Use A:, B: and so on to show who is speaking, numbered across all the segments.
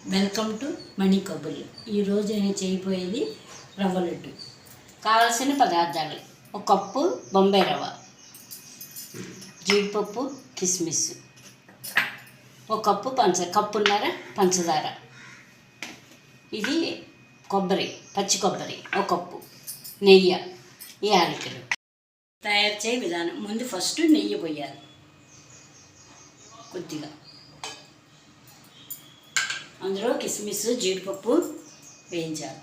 A: Welcome to మణి కబుర్లు. ఈరోజు నేను చేయబోయేది రవ్వ లడ్డు. కావలసిన పదార్థాలు: ఒక కప్పు బొంబాయి రవ్వ, జీడిపప్పు, కిస్మిస్, ఒక కప్పు కప్పున్నర పంచదార, ఇది కొబ్బరి, పచ్చి కొబ్బరి ఒక కప్పు, నెయ్యి, యాలకులు. తయారు చేయ విధానం: ముందు ఫస్ట్ నెయ్యి పోయాలి కొద్దిగా, అందులో కిస్మిస్ జీడిపప్పు వేయించాలి.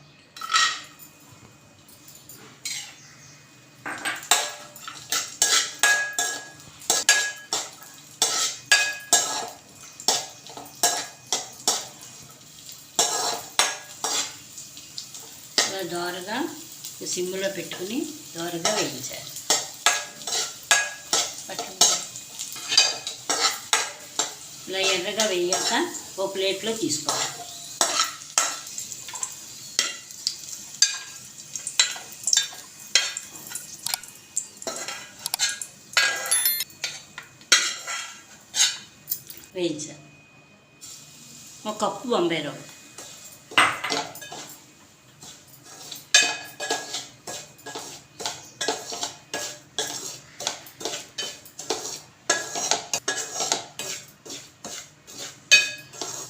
A: ఇలా దోరగా సిమ్లో పెట్టుకుని దోరగా వేయించాలి. ఇలా ఎర్రగా వేయాక ఓ ప్లేట్లో తీసుకోవాలి. వేయించాలి. ఒక కప్పు బొంబాయి రవ్వ,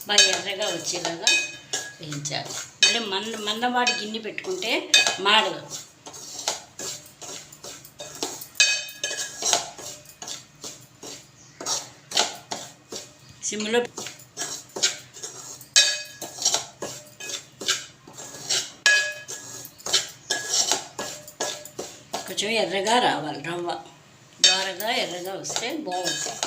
A: బాగా ఎర్రగా వచ్చేలాగా వేయించాలి. మళ్ళీ మందపాటి గిన్నె పెట్టుకుంటే మాడదు. సిమ్లో కొంచెం ఎర్రగా రావాలి. రవ్వ దోరగా ఎర్రగా వస్తే బాగుంటుంది.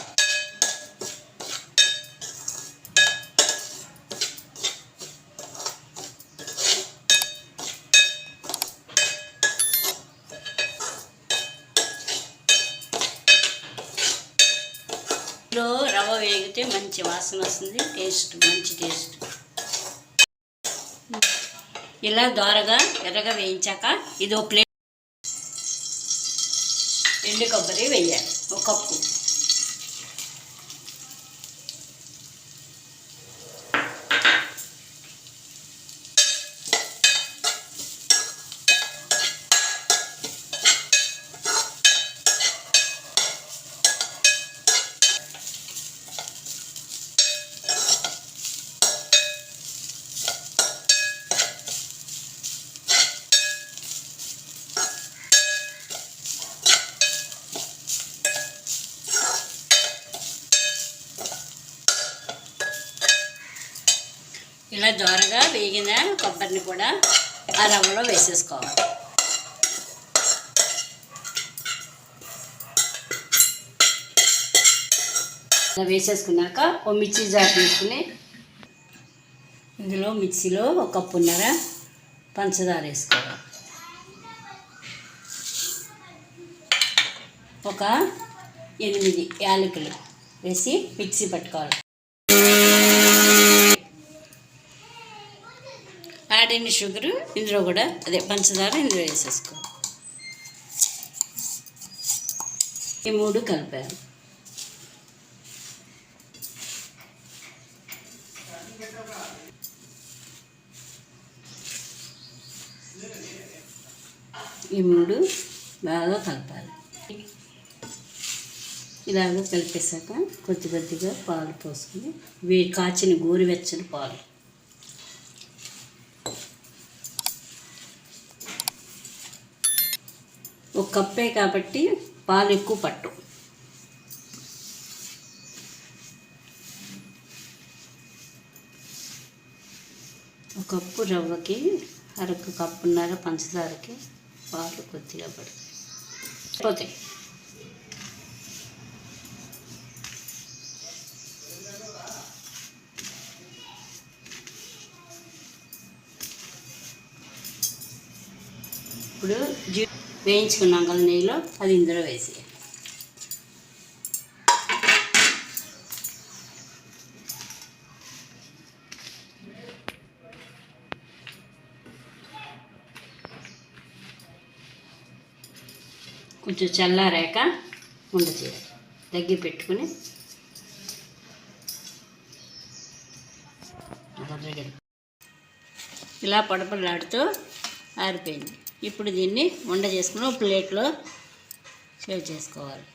A: రవ్వ వేగితే మంచి వాసన వస్తుంది, మంచి టేస్ట్. ఇలా దోరగా ఎర్రగా వేయించాక ఇది ఒక ప్లేట్ ఎండు కొబ్బరి వేయాలి, ఒక కప్పు. ఇలా దోరగా వేగిన కొబ్బరిని కూడా ఆ రవ్వలో వేసేసుకోవాలి. ఇలా వేసేసుకున్నాక ఓ మిర్చి జార్ తీసుకుని ఇందులో మిక్సీలో ఒక కప్పున్నర పంచదార వేసుకోవాలి. ఒక 8 యాలకులు వేసి మిక్సీ పట్టుకోవాలి. యాడ్ అయిన షుగరు ఇందులో కూడా పంచదార ఇందులో వేసేసుకోవాలి. ఈ 3 కలిపారు. ఈ 3 బాగా కలపాలి. ఇలాగ కలిపేసాక కొద్దిగా పాలు పోసుకుని కాచిన గోరువెచ్చని పాలు, ఒక కప్పే కాబట్టి పాలు ఎక్కువ పట్టు. ఒక కప్పు రవ్వకి కప్పున్నర పంచదారకి పాలు కొద్దిగా పడతాయి. ఇప్పుడు వేయించుకున్నాం కదా నెయ్యిలో, అది ఇందులో వేసి కొంచెం చల్లారాక చేయాలి. దగ్గర పెట్టుకుని ఇలా పొడపలాడుతూ ఆరిపోయింది. ఇప్పుడు దీన్ని ఉండ చేసుకుని ఒక ప్లేట్లో సేవ్ చేసుకోవాలి.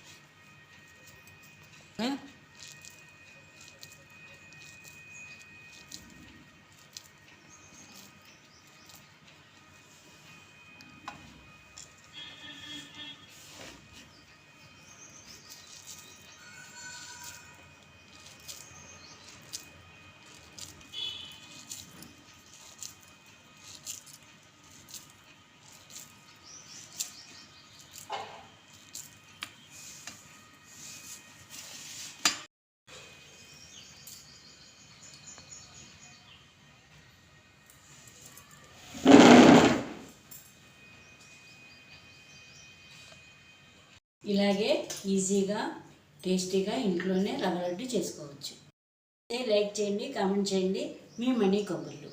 A: ఇలాగే ఈజీగా టేస్టీగా ఇంట్లోనే రవ్వ లడ్డు చేసుకోవచ్చు. లైక్ చేయండి, కామెంట్ చేయండి. మీ మనీ కబుర్లు.